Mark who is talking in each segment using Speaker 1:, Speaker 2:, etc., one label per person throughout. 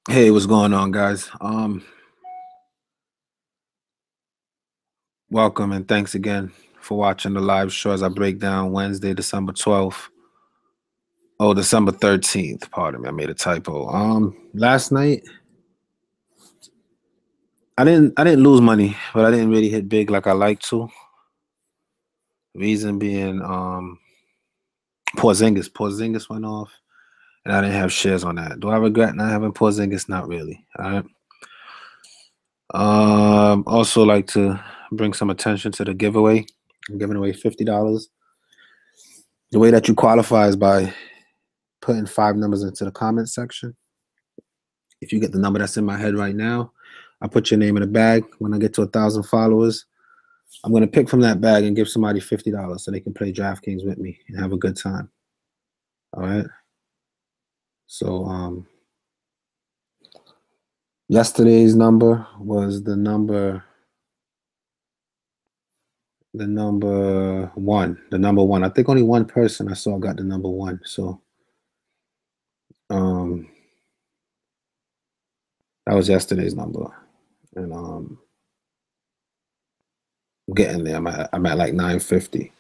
Speaker 1: Hey, what's going on, guys? Welcome and thanks again for watching the live show as I break down Wednesday, December 12th. Oh, December 13th. Pardon me, I made a typo. Last night I didn't lose money, but I didn't really hit big like I like to. Reason being, Porzingis went off, and I didn't have shares on that. Do I regret not having Porzingis? Not really. All right. Also like to bring some attention to the giveaway. I'm giving away $50. The way that you qualify is by putting 5 numbers into the comment section. If you get the number that's in my head right now, I put your name in a bag. When I get to 1,000 followers, I'm going to pick from that bag and give somebody $50 so they can play Draftkings with me and have a good time. All right. So yesterday's number was the number one. The number one. I think only one person I saw got the number one. So that was yesterday's number. And I'm getting there. I'm at like 950.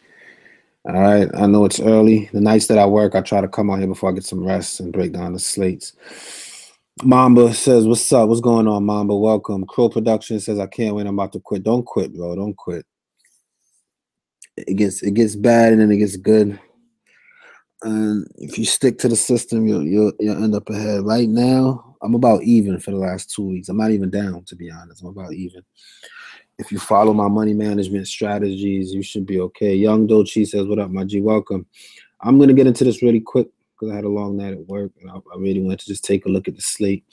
Speaker 1: All right. I know it's early. The nights that I work, I try to come out here before I get some rest and break down the slates. Mamba says, "What's up? What's going on, Mamba? Welcome." Crow Production says, "I can't wait. I'm about to quit." Don't quit, bro. Don't quit. It gets bad and then it gets good. And if you stick to the system, you'll end up ahead. Right now, I'm about even for the last 2 weeks. I'm not even down, to be honest. I'm about even. If you follow my money management strategies, you should be okay. Young Dochi says, "What up, my G? Welcome." I'm going to get into this really quick because I had a long night at work, and I really wanted to just take a look at the slate.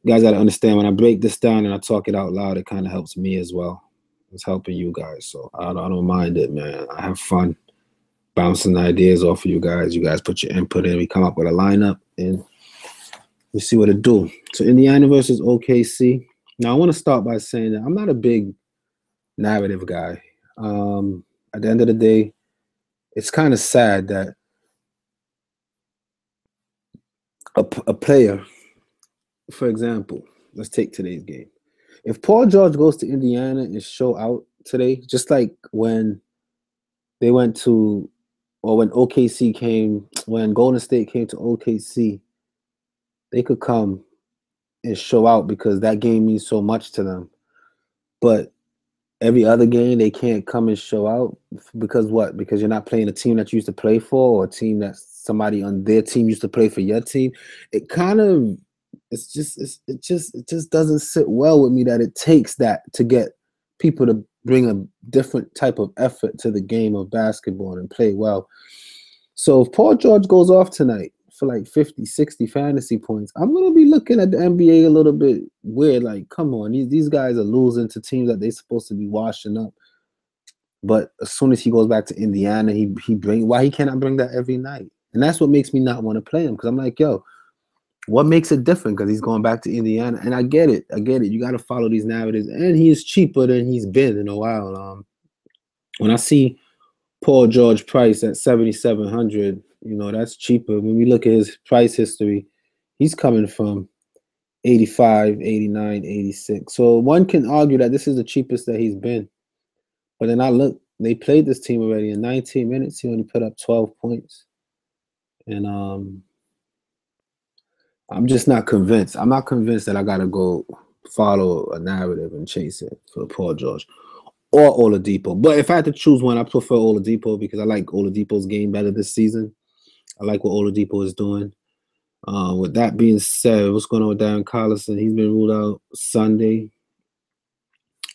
Speaker 1: You guys got to understand, when I break this down and I talk it out loud, it kind of helps me as well. It's helping you guys, so I don't mind it, man. I have fun bouncing ideas off of you guys. You guys put your input in. We come up with a lineup, and we see what it do. So Indiana versus OKC. Now, I want to start by saying that I'm not a big narrative guy. At the end of the day, it's kind of sad that a player, for example, let's take today's game. If Paul George goes to Indiana and show out today, just like when they went to, or when OKC came, when Golden State came to OKC, they could come and show out because that game means so much to them. But every other game, they can't come and show out because what? Because you're not playing a team that you used to play for, or a team that somebody on their team used to play for your team. It kind of, it just doesn't sit well with me that it takes that to get people to bring a different type of effort to the game of basketball and play well. So if Paul George goes off tonight for like 50, 60 fantasy points, I'm going to be looking at the NBA a little bit weird. Like, come on, these guys are losing to teams that they're supposed to be washing up. But as soon as he goes back to Indiana, why he cannot bring that every night? And that's what makes me not want to play him, because I'm like, yo, what makes it different? Because he's going back to Indiana. And I get it. You got to follow these narratives. And he is cheaper than he's been in a while. When I see Paul George price at 7,700, that's cheaper. When we look at his price history, he's coming from 85, 89, 86. So one can argue that this is the cheapest that he's been. But then I look, they played this team already in 19 minutes. He only put up 12 points. And I'm just not convinced. I'm not convinced that I got to go follow a narrative and chase it for Paul George or Oladipo. But if I had to choose one, I prefer Oladipo because I like Oladipo's game better this season. I like what Oladipo is doing. With that being said, what's going on with Darren Collison? He's been ruled out Sunday.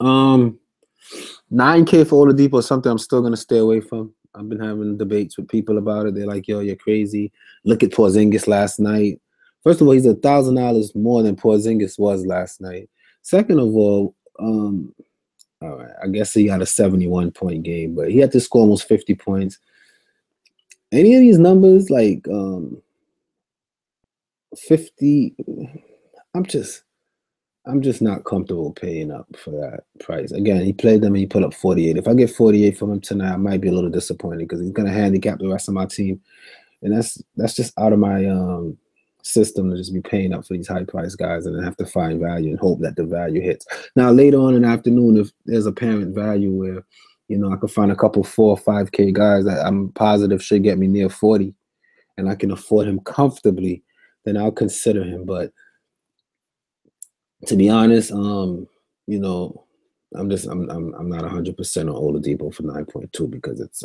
Speaker 1: 9K for Oladipo is something I'm still going to stay away from. I've been having debates with people about it. They're like, yo, you're crazy. Look at Porzingis last night. First of all, he's $1,000 more than Porzingis was last night. Second of all right, I guess he had a 71-point game, but he had to score almost 50 points. Any of these numbers, like 50, I'm just not comfortable paying up for that price. Again, he played them and he put up 48. If I get 48 from him tonight, I might be a little disappointed because he's going to handicap the rest of my team, and that's just out of my system to just be paying up for these high price guys and then have to find value and hope that the value hits. Now later on in the afternoon, if there's apparent value where, you know, I could find a couple 4 or 5K guys that I'm positive should get me near 40 and I can afford him comfortably, then I'll consider him. But to be honest, you know, I'm not 100% on Oladipo for 9.2 because it's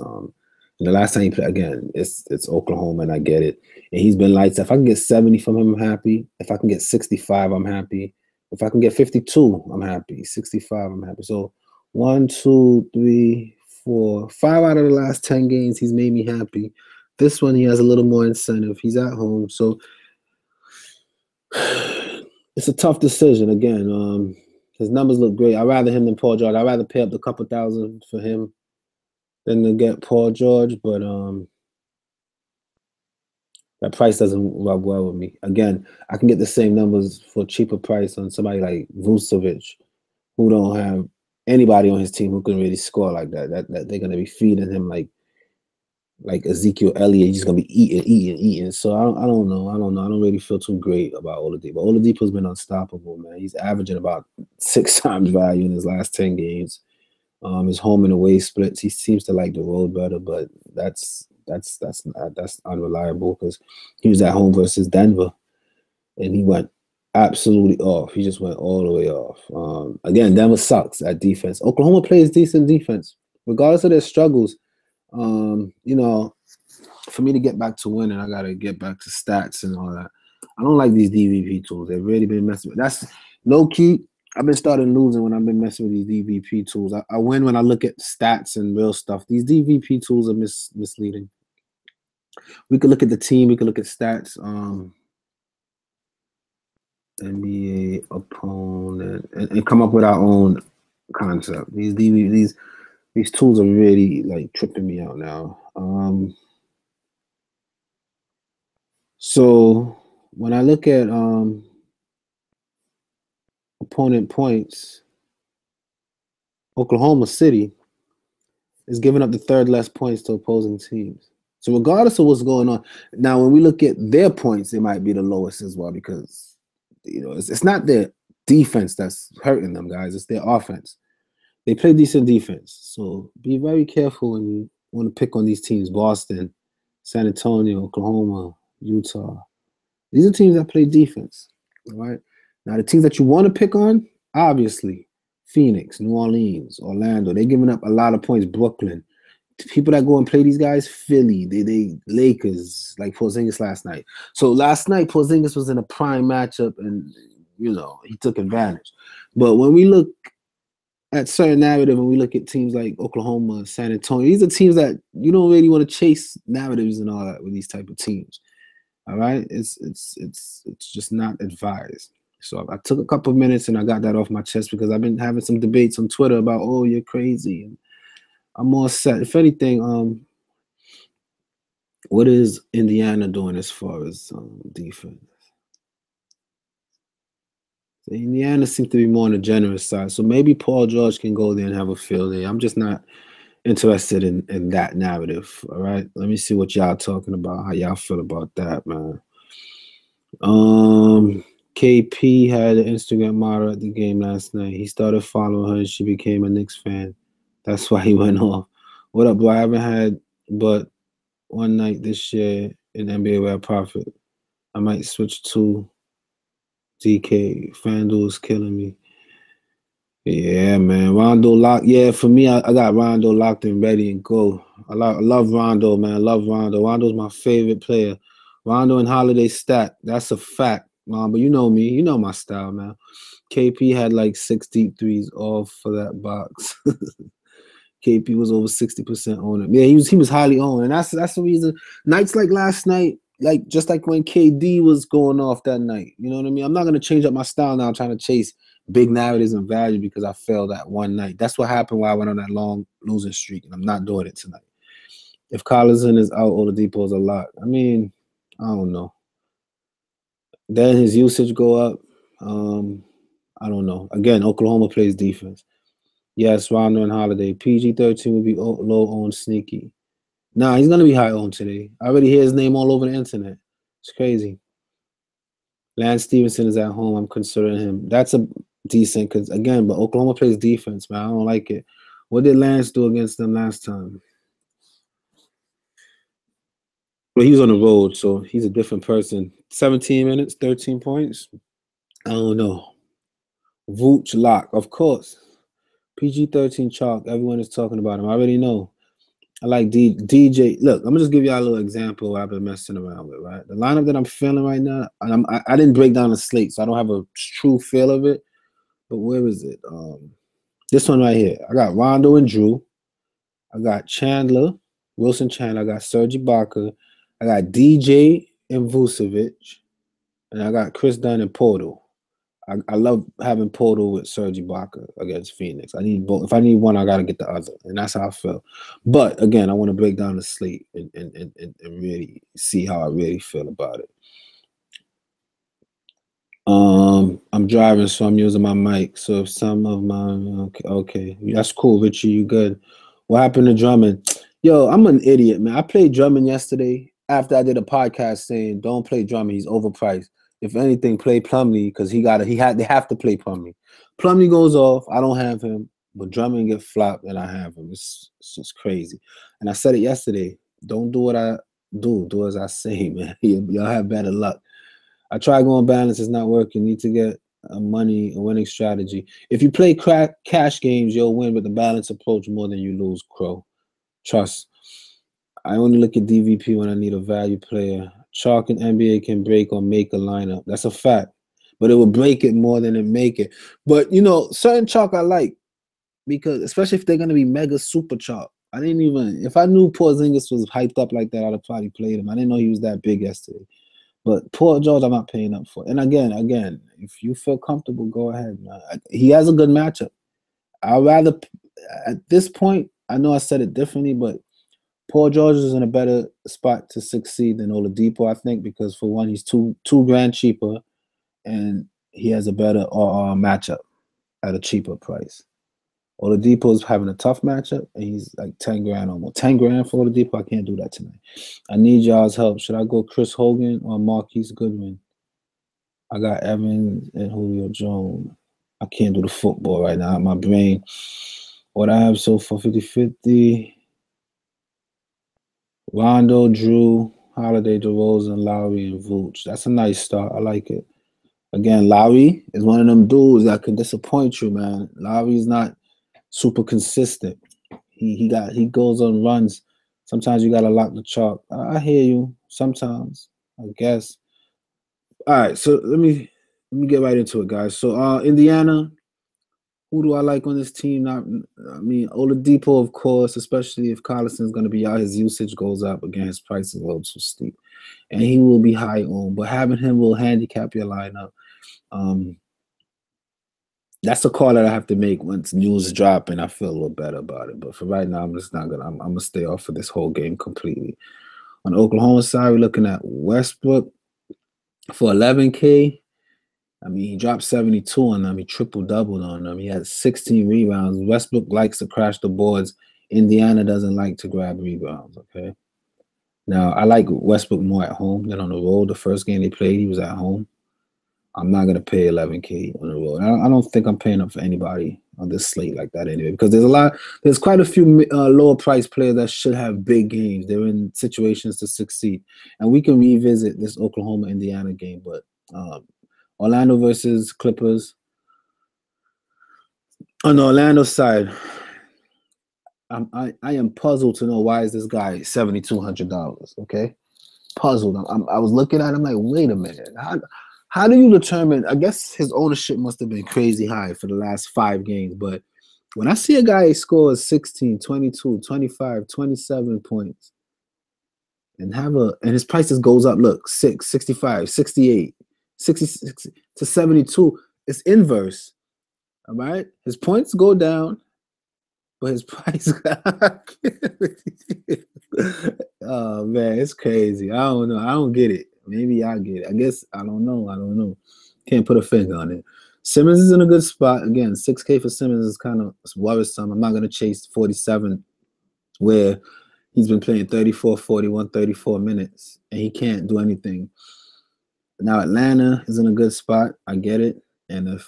Speaker 1: the last time he played again, it's Oklahoma and I get it. And he's been lights. If I can get 70 from him, I'm happy. If I can get 65, I'm happy. If I can get 52, I'm happy. 65, I'm happy. So 1, 2, 3, 4, 5 out of the last 10 games, he's made me happy. This one, he has a little more incentive. He's at home, so it's a tough decision. Again, his numbers look great. I'd rather him than Paul George. I'd rather pay up the couple thousand for him than to get Paul George, but that price doesn't rub well with me. Again, I can get the same numbers for a cheaper price on somebody like Vucevic, who don't have anybody on his team who can really score like that. That they're gonna be feeding him like Ezekiel Elliott. He's gonna be eating. So I don't know. I don't really feel too great about Oladipo. Oladipo's been unstoppable, man. He's averaging about 6 times value in his last 10 games. His home and away splits, he seems to like the road better, but that's unreliable because he was at home versus Denver and he went absolutely off. He just went all the way off. Again, Denver sucks at defense. Oklahoma plays decent defense, regardless of their struggles. You know, for me to get back to winning, I gotta get back to stats and all that. I don't like these DVP tools. They've really been messing with. That's low key. I've been starting losing when I've been messing with these DVP tools. I win when I look at stats and real stuff. These DVP tools are misleading. We could look at the team. We could look at stats. NBA opponent and come up with our own concept. These tools are really like tripping me out now. So when I look at opponent points, Oklahoma City is giving up the third less points to opposing teams. So regardless of what's going on, now when we look at their points, they might be the lowest as well because you know it's not their defense that's hurting them, guys. It's their offense. They play decent defense. So be very careful when you want to pick on these teams: Boston, San Antonio, Oklahoma, Utah. These are teams that play defense. All right. Now the teams that you want to pick on, obviously, Phoenix, New Orleans, Orlando. They're giving up a lot of points. Brooklyn. People that go and play these guys, Philly, they Lakers, like Porzingis last night. So last night, Porzingis was in a prime matchup, and you know he took advantage. But when we look at certain narrative, when we look at teams like Oklahoma, San Antonio, these are teams that you don't really want to chase narratives and all that with these type of teams. All right, it's just not advised. So I took a couple of minutes and I got that off my chest because I've been having some debates on Twitter about, oh, you're crazy. And I'm all set. If anything, what is Indiana doing as far as defense? So Indiana seems to be more on the generous side. So maybe Paul George can go there and have a field day. I'm just not interested in that narrative. All right. Let me see what y'all talking about, how y'all feel about that, man. KP had an Instagram model at the game last night. He started following her and she became a Knicks fan. That's why he went off. What up, bro? I haven't had but one night this year in NBA where I profit. I might switch to DK. FanDuel's killing me. Yeah, man. Rondo locked. Yeah, for me, I got Rondo locked and ready and go. I love Rondo, man. I love Rondo. Rondo's my favorite player. Rondo and Holiday stack. That's a fact, man. But you know me. You know my style, man. KP had like 6 deep threes off for that box. KP was over 60% on it. Yeah, he was highly owned, and that's the reason. Nights like last night, like just like when KD was going off that night. You know what I mean? I'm not gonna change up my style now, trying to chase big narratives and value because I failed that one night. That's what happened while I went on that long losing streak, and I'm not doing it tonight. If Collison is out, Oladipo's a lot. I mean, I don't know. Then his usage go up. I don't know. Again, Oklahoma plays defense. Yes, Rondo and Holiday. PG-13 would be low-owned sneaky. Nah, he's going to be high-owned today. I already hear his name all over the internet. It's crazy. Lance Stevenson is at home. I'm considering him. That's a decent because again, but Oklahoma plays defense, man. I don't like it. What did Lance do against them last time? Well, he was on the road, so he's a different person. 17 minutes, 13 points. I don't know. Vooch Lock, of course. PG-13 chalk. Everyone is talking about him. I already know. I like DJ. Look, I'm gonna just give y'all a little example of what I've been messing around with. Right, the lineup that I'm feeling right now, and I didn't break down the slate, so I don't have a true feel of it. But where is it? This one right here. I got Rondo and Drew. I got Chandler, Wilson Chandler. I got Serge Ibaka. I got DJ and Vucevic, and I got Chris Dunn and Portal. I love having Portal with Serge Ibaka against Phoenix. I need both. If I need one, I got to get the other, and that's how I feel. But again, I want to break down the slate and really see how I really feel about it. I'm driving, so I'm using my mic. So if some of my okay, that's cool, Richie. You good? What happened to Drummond? Yo, I'm an idiot, man. I played Drummond yesterday after I did a podcast saying don't play Drummond. He's overpriced. If anything, play Plumlee because they have to play Plumlee. Plumlee goes off. I don't have him, but Drummond get flopped and I have him. It's just crazy. And I said it yesterday. Don't do what I do. Do as I say, man. Y'all have better luck. I try going balance. It's not working. Need to get a winning strategy. If you play cash games, you'll win with the balance approach more than you lose, Crow. Trust. I only look at DVP when I need a value player. Chalk and NBA can break or make a lineup. That's a fact. But it will break it more than it make it. But, certain chalk I like because, especially if they're going to be mega super chalk. If I knew Porzingis was hyped up like that, I'd have probably played him. I didn't know he was that big yesterday. But Paul George, I'm not paying up for. And again, if you feel comfortable, go ahead, man. He has a good matchup. I'd rather, at this point, I know I said it differently, but Paul George is in a better spot to succeed than Oladipo, I think, because for one, he's two grand cheaper, and he has a better matchup at a cheaper price. Oladipo is having a tough matchup, and he's like 10 grand almost. 10 grand for Oladipo, I can't do that tonight. I need y'all's help. Should I go Chris Hogan or Marquise Goodwin? I got Evans and Julio Jones. I can't do the football right now. My brain. What I have so far, 50-50. Rondo, Drew, Holiday, DeRozan, Lowry, and Vooch. That's a nice start. I like it. Again, Lowry is one of them dudes that can disappoint you, man. Lowry's not super consistent. He goes on runs. Sometimes you gotta lock the chalk. I hear you. Sometimes, I guess. All right, so let me get right into it, guys. So Indiana, who do I like on this team? Oladipo, of course, especially if Collison's gonna be out, his usage goes up. Again, his price is a little too steep. And he will be high on, but having him will handicap your lineup. That's a call that I have to make once news drop and I feel a little better about it. But for right now, I'm just not gonna. I'm gonna stay off of this whole game completely. On the Oklahoma side, we're looking at Westbrook for 11K. I mean, he dropped 72 on them. He triple-doubled on them. He had 16 rebounds. Westbrook likes to crash the boards. Indiana doesn't like to grab rebounds, okay? Now, I like Westbrook more at home than on the road. The first game they played, he was at home. I'm not going to pay 11K on the road. I don't think I'm paying up for anybody on this slate like that anyway, because there's quite a few lower price players that should have big games. They're in situations to succeed. And we can revisit this Oklahoma-Indiana game, but Orlando versus Clippers. On the Orlando side, I am puzzled to know why is this guy $7,200, okay? Puzzled. I was looking at him like, wait a minute. How do you determine? I guess his ownership must have been crazy high for the last 5 games. But when I see a guy scores 16, 22, 25, 27 points and his prices goes up, look, 6, 65, 68, 66 to 72, it's inverse. All right? His points go down, but his price oh man, it's crazy. I don't know. I don't get it. Maybe I get it. I guess I don't know. Can't put a finger on it. Simmons is in a good spot. Again, 6K for Simmons is kind of worrisome. I'm not going to chase 47 where he's been playing 34, 41, 34 minutes and he can't do anything. Now Atlanta is in a good spot. I get it. And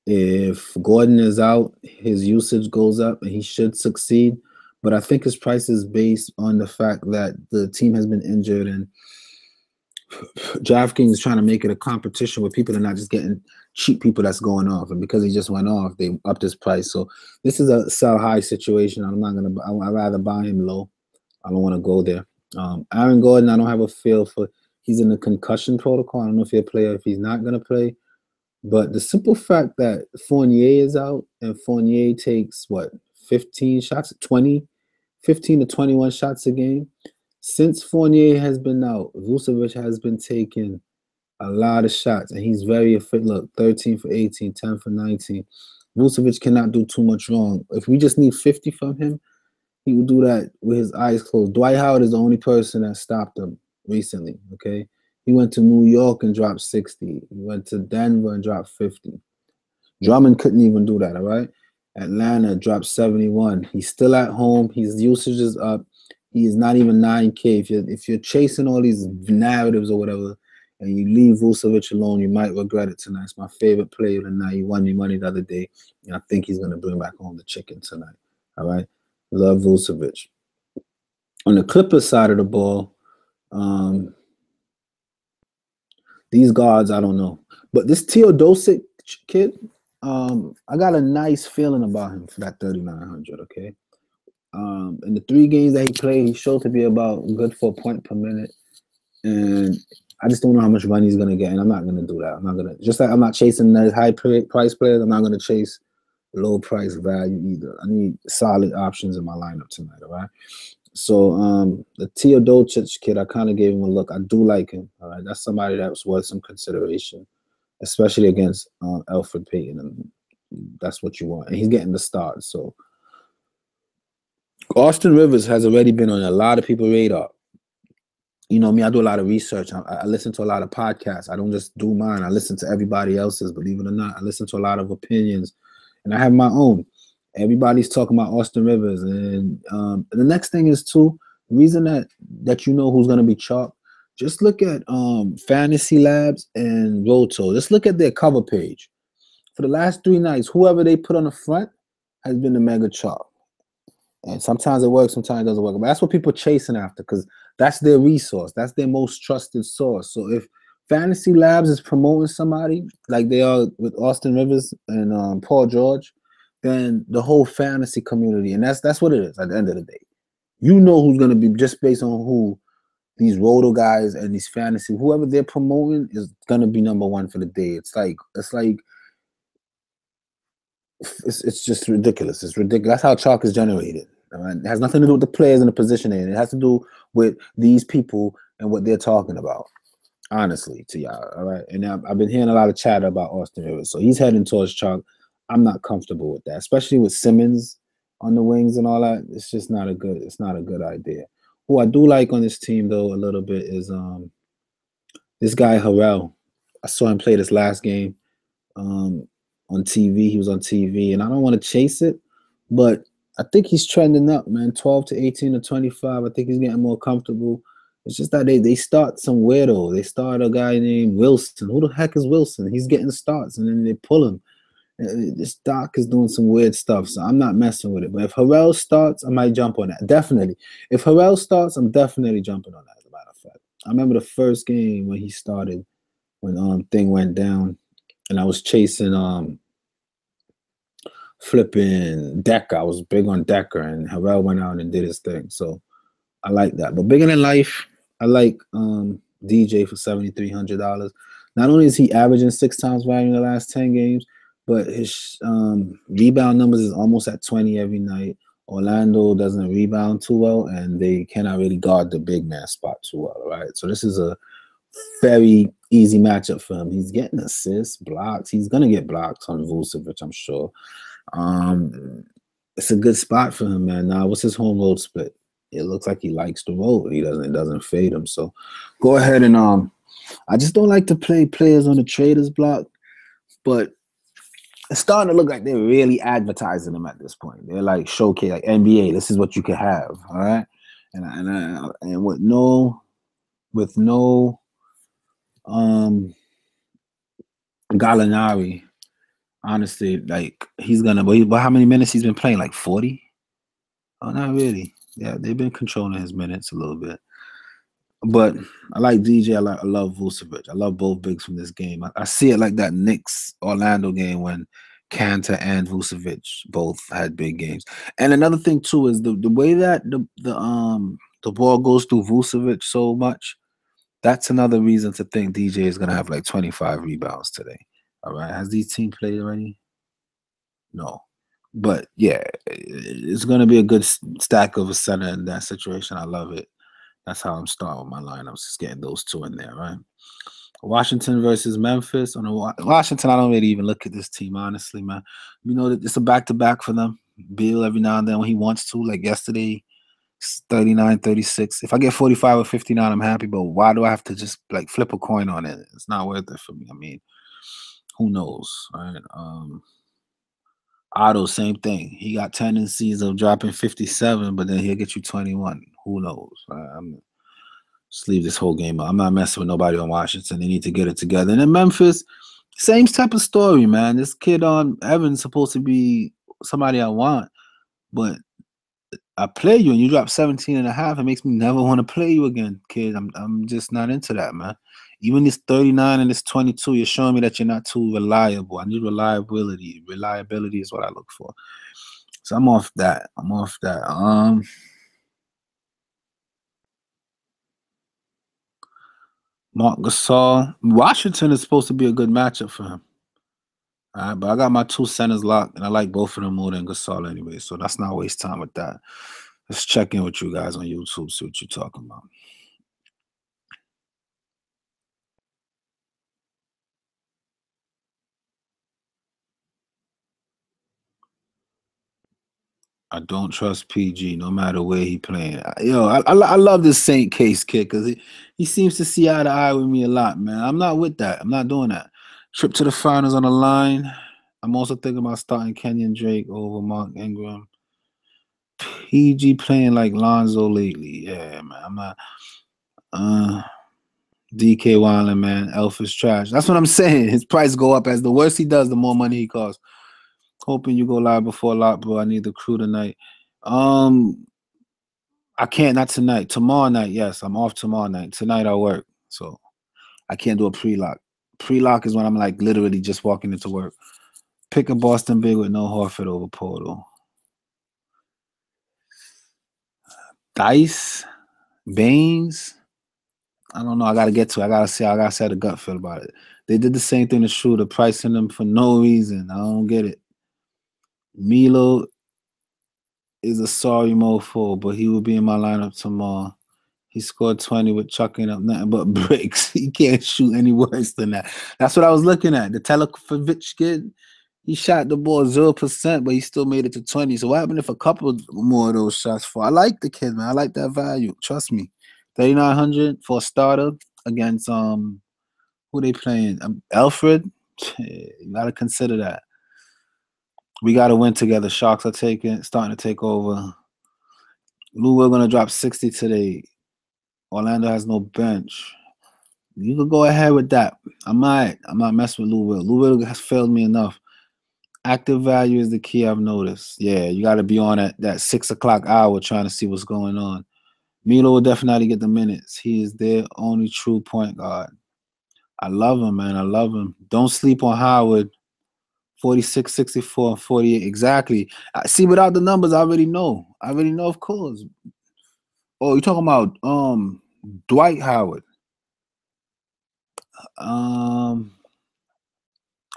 Speaker 1: if Gordon is out, his usage goes up and he should succeed. But I think his price is based on the fact that the team has been injured and Draftkings is trying to make it a competition where people are not just getting cheap people that's going off. And because he just went off, they upped his price. So this is a sell high situation. I'm not going to, I'd rather buy him low. I don't want to go there. Aaron Gordon, I don't have a feel for, he's in the concussion protocol. I don't know if he'll play or if he's not going to play. But the simple fact that Fournier is out and Fournier takes, what, 15 shots, 20, 15 to 21 shots a game. Since Fournier has been out, Vucevic has been taking a lot of shots, and he's very fit. Look, 13 for 18, 10 for 19. Vucevic cannot do too much wrong. If we just need 50 from him, he will do that with his eyes closed. Dwight Howard is the only person that stopped him recently, okay? He went to New York and dropped 60. He went to Denver and dropped 50. Drummond couldn't even do that, all right? Atlanta dropped 71. He's still at home. His usage is up. He is not even 9K. If you're chasing all these narratives or whatever, and you leave Vucevic alone, you might regret it tonight. It's my favorite player tonight. He won me money the other day, and I think he's going to bring back home the chicken tonight, all right? Love Vucevic. On the Clippers side of the ball, these guards, I don't know. But this Teodosic kid, I got a nice feeling about him for that 3,900, okay? In the 3 games that he played, he showed to be about good for a point per minute. And I just don't know how much money he's going to get, and I'm not going to do that. I'm not going to, just like I'm not chasing those high price players, I'm not going to chase low price value either. I need solid options in my lineup tonight, all right? So the Teodosic kid, I kind of gave him a look. I do like him, all right? That's somebody that's worth some consideration, especially against Elfrid Payton, and that's what you want. And he's getting the start, so. Austin Rivers has already been on a lot of people's radar. You know me, I do a lot of research. I listen to a lot of podcasts. I don't just do mine. I listen to everybody else's, believe it or not. I listen to a lot of opinions, and I have my own. Everybody's talking about Austin Rivers. And the next thing is, too, the reason that you know who's going to be chalk, just look at Fantasy Labs and Roto. Just look at their cover page. For the last 3 nights, whoever they put on the front has been the mega chalk. And sometimes it works, sometimes it doesn't work. But that's what people are chasing after, because that's their resource. That's their most trusted source. So if Fantasy Labs is promoting somebody like they are with Austin Rivers and Paul George, then the whole fantasy community, and that's what it is at the end of the day. You know who's going to be, just based on who these Roto guys and these fantasy, whoever they're promoting is going to be number 1 for the day. It's just ridiculous. It's ridiculous. That's how chalk is generated. Right? It has nothing to do with the players and the positioning. It has to do with these people and what they're talking about. Honestly, to y'all, all right. And I've been hearing a lot of chatter about Austin Rivers, so he's heading towards chalk. I'm not comfortable with that, especially with Simmons on the wings and all that. It's just not a good. It's not a good idea. Who I do like on this team though a little bit is this guy Harrell. I saw him play this last game. On TV. He was on TV, and I don't want to chase it, but I think he's trending up, man. 12 to 18 to 25. I think he's getting more comfortable. It's just that they start some weirdo. They start a guy named Wilson. Who the heck is Wilson? He's getting starts, and then they pull him. This Doc is doing some weird stuff, so I'm not messing with it. But if Harrell starts, I might jump on that. Definitely. If Harrell starts, I'm definitely jumping on that, as a matter of fact. I remember the first game when he started, when thing went down, and I was chasing flipping Decker. I was big on Decker, and Harrell went out and did his thing. So I like that. But bigger than life, I like DJ for $7,300. Not only is he averaging 6 times value in the last 10 games, but his rebound numbers is almost at 20 every night. Orlando doesn't rebound too well, and they cannot really guard the big man spot too well, right? So this is a very easy matchup for him. He's getting assists, blocks. He's going to get blocks on Vucevic, I'm sure. It's a good spot for him, man. Now, what's his home road split? It looks like he likes the road. It doesn't fade him. So go ahead and I just don't like to play players on the traders block, but it's starting to look like they're really advertising them at this point. They're like showcase, like NBA. This is what you can have, all right. And with no Gallinari, honestly, like he's gonna. But how many minutes he's been playing? Like 40? Oh, not really. Yeah, they've been controlling his minutes a little bit. But I like DJ. I love Vucevic. I love both bigs from this game. I see it like that Knicks Orlando game when Kanter and Vucevic both had big games. And another thing too is the way that the ball goes through Vucevic so much. That's another reason to think DJ is gonna have like 25 rebounds today. All right. Has these team played already? No. But yeah, it's gonna be a good stack of a center in that situation. I love it. That's how I'm starting with my lineups. Just getting those two in there, right? Washington versus Memphis. On Washington, I don't really even look at this team, honestly, man. You know, it's a back-to-back for them. Beal every now and then when he wants to. Like yesterday, 39, 36. If I get 45 or 59, I'm happy. But why do I have to just like flip a coin on it? It's not worth it for me. I mean, who knows, right? Otto, same thing. He got tendencies of dropping 57, but then he'll get you 21. Who knows? I'm just leave this whole game up. I'm not messing with nobody on Washington. They need to get it together. And in Memphis, same type of story, man. This kid on Evans supposed to be somebody I want, but I play you and you drop 17 and a half. It makes me never want to play you again, kid. I'm just not into that, man. Even this 39 and this 22, you're showing me that you're not too reliable. I need reliability. Reliability is what I look for. So I'm off that. Mark Gasol. Washington is supposed to be a good matchup for him. All right, but I got my two centers locked, and I like both of them more than Gasol anyway. So that's not waste time with that. Let's check in with you guys on YouTube, see what you're talking about. I don't trust PG no matter where he playing. I love this Saint Case kid because he seems to see eye to eye with me a lot, man. I'm not with that. I'm not doing that. Trip to the finals on the line. I'm also thinking about starting Kenyon Drake over Mark Ingram. PG playing like Lonzo lately. Yeah, man. I'm not. DK Wildin, man. Elf is trash. That's what I'm saying. His price go up as the worse he does, the more money he costs. Hoping you go live before lock, bro. I need the crew tonight. I can't, not tonight. Tomorrow night, yes. I'm off tomorrow night. Tonight I work. So I can't do a pre-lock. Pre-lock is when I'm like literally just walking into work. Pick a Boston big with no Horford over Portal. Dice, Baines. I don't know. I gotta get to it. I gotta see how the gut feel about it. They did the same thing to Schroeder, pricing them for no reason. I don't get it. Milo is a sorry mofo, but he will be in my lineup tomorrow. He scored 20 with chucking up nothing but bricks. He can't shoot any worse than that. That's what I was looking at. The Telekovic kid, he shot the ball 0%, but he still made it to 20. So what happened if a couple more of those shots fall? I like the kid, man. I like that value. Trust me. 3,900 for a starter against who they playing? Alfred? You gotta consider that. We gotta win together. Sharks are starting to take over. Lou, we're gonna drop 60 today. Orlando has no bench. You could go ahead with that. I'm not messing with Lou Will. Lou Will has failed me enough. Active value is the key I've noticed. Yeah, you got to be on at that 6 o'clock hour trying to see what's going on. Milo will definitely get the minutes. He is their only true point guard. I love him, man. I love him. Don't sleep on Howard. 46, 64, and 48. Exactly. See, without the numbers, I already know. Of course. Oh, you're talking about Dwight Howard. I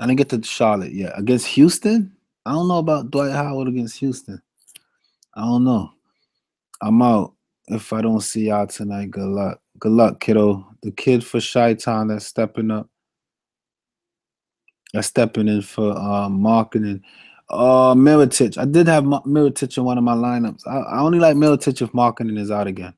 Speaker 1: didn't get to Charlotte yet. Against Houston? I don't know about Dwight Howard against Houston. I don't know. I'm out. If I don't see y'all tonight, good luck. Good luck, kiddo. The kid for Chi-Town that's stepping up. That's stepping in for marketing. Mirotic. I did have Mirotic in one of my lineups. I only like Mirotic if marketing is out again.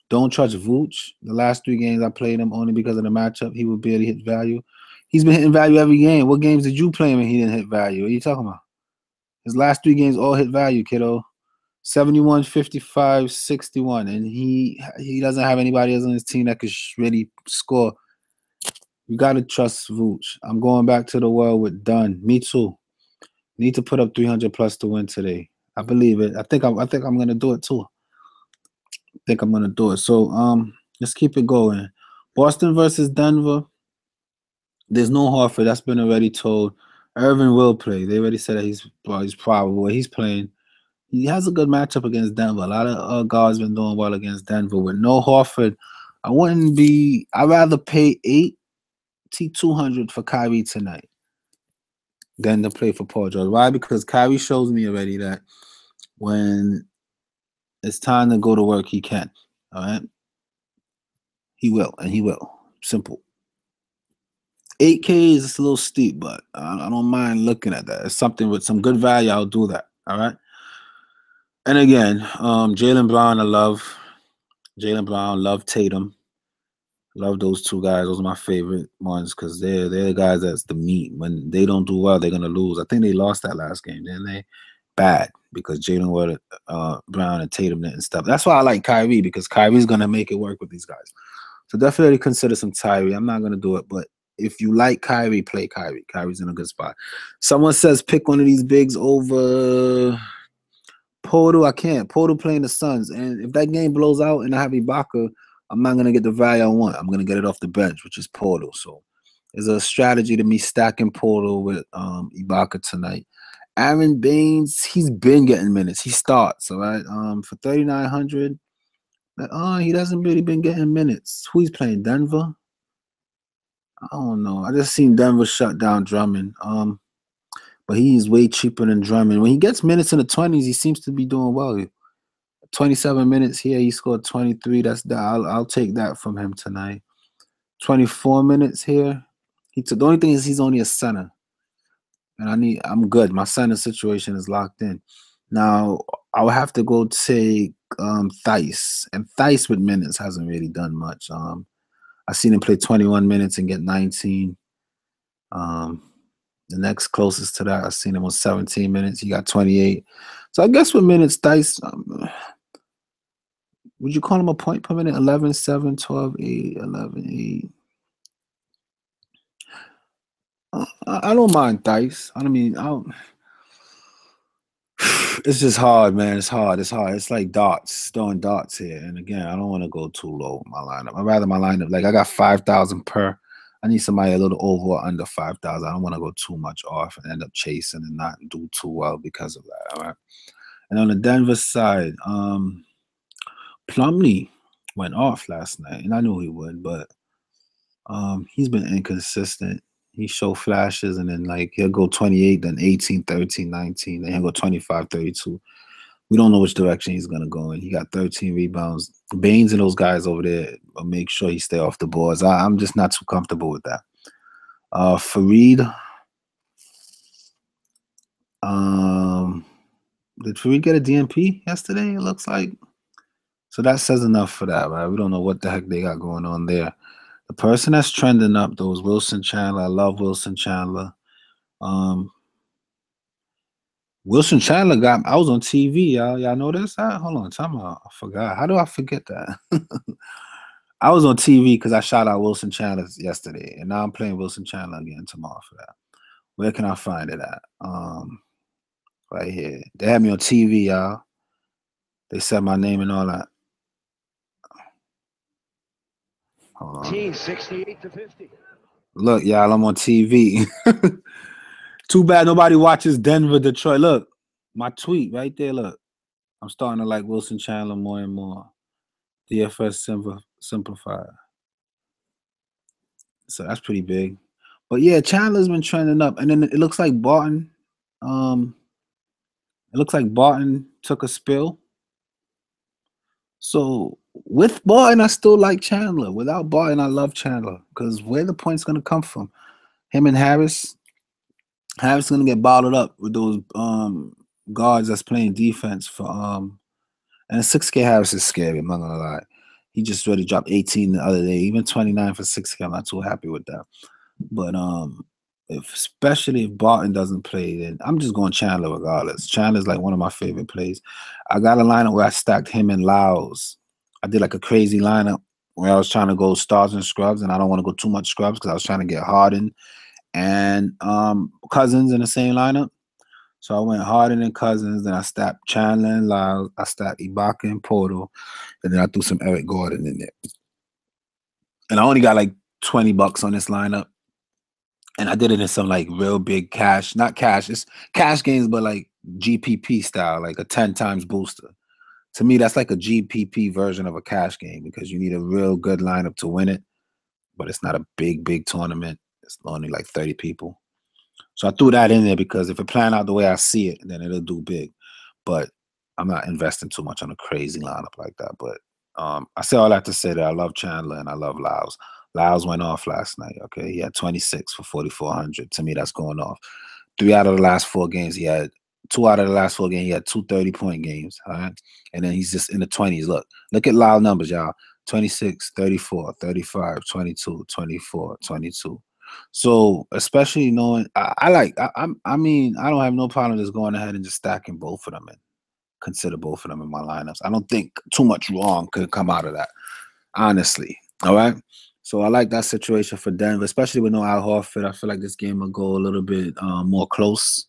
Speaker 1: Don't trust Vooch. The last 3 games I played him only because of the matchup. He would barely hit value. He's been hitting value every game. What games did you play him and he didn't hit value? What are you talking about? His last 3 games all hit value, kiddo. 71, 55, 61. And he doesn't have anybody else on his team that could really score. You gotta trust Vooch. I'm going back to the world with Dunn. Me too. Need to put up 300 plus to win today. I believe it. I think I'm gonna do it too. I think I'm gonna do it. So let's keep it going. Boston versus Denver. There's no Horford. That's been already told. Irvin will play. They already said that he's probable. He's playing. He has a good matchup against Denver. A lot of guards been doing well against Denver. With no Horford, I'd rather pay 8,200 for Kyrie tonight than to play for Paul George. Why? Because Kyrie shows me already that when it's time to go to work, he can. All right? He will, and he will. Simple. 8K is a little steep, but I don't mind looking at that. It's something with some good value. I'll do that. All right? And again, Jaylen Brown, I love. Jaylen Brown, love Tatum. Love those two guys. Those are my favorite ones because they're the guys that's the meat. When they don't do well, they're gonna lose. I think they lost that last game, didn't they? Bad because Jaylen Brown and Tatum didn't stuff. That's why I like Kyrie because Kyrie's gonna make it work with these guys. So definitely consider some Kyrie. I'm not gonna do it, but if you like Kyrie, play Kyrie. Kyrie's in a good spot. Someone says pick one of these bigs over Portal. I can't. Portal playing the Suns, and if that game blows out and I have Ibaka, I'm not gonna get the value I want. I'm gonna get it off the bench, which is Portal. So there's a strategy to me stacking Portal with Ibaka tonight. Aaron Baines, he's been getting minutes. He starts, all right. For 3,900. He doesn't really been getting minutes. Who he's playing? Denver? I don't know. I just seen Denver shut down Drummond. But he's way cheaper than Drummond. When he gets minutes in the 20s, he seems to be doing well. 27 minutes here, he scored 23. I'll take that from him tonight. 24 minutes here. The only thing is he's only a center. And I'm good. My center situation is locked in. Now I would have to go take Theis. And Theis with minutes hasn't really done much. I've seen him play 21 minutes and get 19. The next closest to that, I've seen him on 17 minutes. He got 28. So I guess with minutes, Theis, would you call him a point per minute? 11, 7, 12, 8, 11, 8. I don't mind Theis. It's just hard, man. It's hard. It's like darts, throwing darts here. And again, I don't want to go too low in my lineup. I'd rather my lineup, like I got 5,000 per. I need somebody a little over or under 5,000. I don't want to go too much off and end up chasing and not do too well because of that. All right. And on the Denver side, Plumlee went off last night, and I knew he would, but he's been inconsistent. He showed flashes, and then like he'll go 28, then 18, 13, 19, then he'll go 25, 32. We don't know which direction he's gonna go in. He got 13 rebounds. Baines and those guys over there will make sure he stay off the boards. I'm just not too comfortable with that. Fareed. Did Fareed get a DNP yesterday? It looks like. So that says enough for that, right? We don't know what the heck they got going on there. The person that's trending up, though, is Wilson Chandler. I love Wilson Chandler. Wilson Chandler I was on TV, y'all. Y'all know this? Hold on, time out. I forgot. How do I forget that? I was on TV because I shot out Wilson Chandler yesterday, and now I'm playing Wilson Chandler again tomorrow for that. Where can I find it at? Right here. They had me on TV, y'all. They said my name and all that. Hold on.
Speaker 2: 68 to 50.
Speaker 1: Look, y'all, I'm on TV. Too bad nobody watches Denver, Detroit. Look, my tweet right there. Look, I'm starting to like Wilson Chandler more and more. DFS simplified. So that's pretty big. But yeah, Chandler's been trending up, and then it looks like Barton. It looks like Barton took a spill. So with Barton, I still like Chandler. Without Barton, I love Chandler because where the point's gonna come from? Him and Harris. Harris is gonna get bottled up with those guards that's playing defense for and 6K Harris is scary, I'm not gonna lie. He just already dropped 18 the other day, even 29 for 6K. I'm not too happy with that. But especially if Barton doesn't play, then I'm just going Chandler regardless. Chandler's like one of my favorite plays. I got a lineup where I stacked him and Lyles. I did like a crazy lineup where I was trying to go stars and scrubs, and I don't want to go too much scrubs because I was trying to get Harden and Cousins in the same lineup. So I went Harden and Cousins, then I stacked Chandler and Lyles, I stacked Ibaka and Porto, and then I threw some Eric Gordon in there. And I only got like $20 on this lineup. And I did it in some like real big cash, not cash, it's cash games, but like GPP style, like a 10 times booster. To me, that's like a GPP version of a cash game because you need a real good lineup to win it, but it's not a big tournament. It's only like 30 people. So I threw that in there because if it plan out the way I see it, then it'll do big. But I'm not investing too much on a crazy lineup like that. But I say all that to say that I love Chandler and I love Lyles. Lyles went off last night. Okay, he had 26 for 4,400. To me, that's going off. 3 out of the last 4 games, he had 2 out of the last 4 games. He had 2 30-point games. All right, and then he's just in the 20s. Look at Lyles numbers, y'all. 26, 34, 35, 22, 24, 22. So especially knowing, I mean, I don't have no problem just going ahead and just stacking both of them and consider both of them in my lineups. I don't think too much wrong could come out of that, honestly. All right. So I like that situation for Denver, especially with no Al Horford. I feel like this game will go a little bit more close.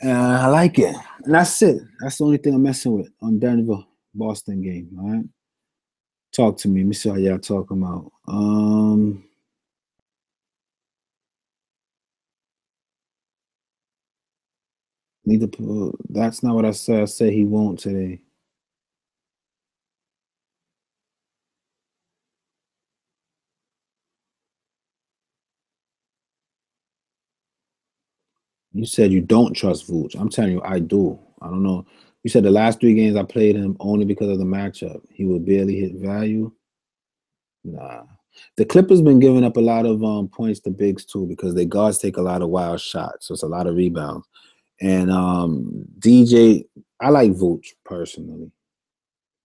Speaker 1: And I like it. And that's it. That's the only thing I'm messing with on Denver Boston game. All right. Talk to me. Let me see how y'all talking about. Need to put, that's not what I said. I said he won't today. You said you don't trust Vooch. I'm telling you, I do. I don't know. You said the last 3 games I played him only because of the matchup. He would barely hit value. Nah. The Clippers been giving up a lot of points to bigs too because their guards take a lot of wild shots. So it's a lot of rebounds. And DJ, I like Vooch personally.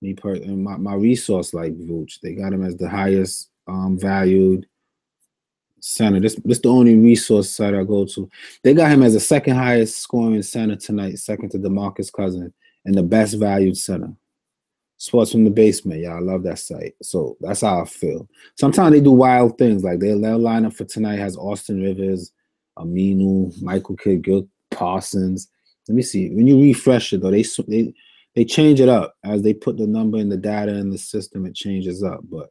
Speaker 1: And my resource like Vooch. They got him as the highest valued center. This the only resource site I go to. They got him as the second highest scoring center tonight, second to DeMarcus Cousins, and the best valued center. Sports from the basement, yeah, I love that site. So that's how I feel. Sometimes they do wild things, like their lineup for tonight has Austin Rivers, Aminu, Michael Kidd, Gil Parsons. Let me see. When you refresh it though, they change it up as they put the number in the data in the system. It changes up, but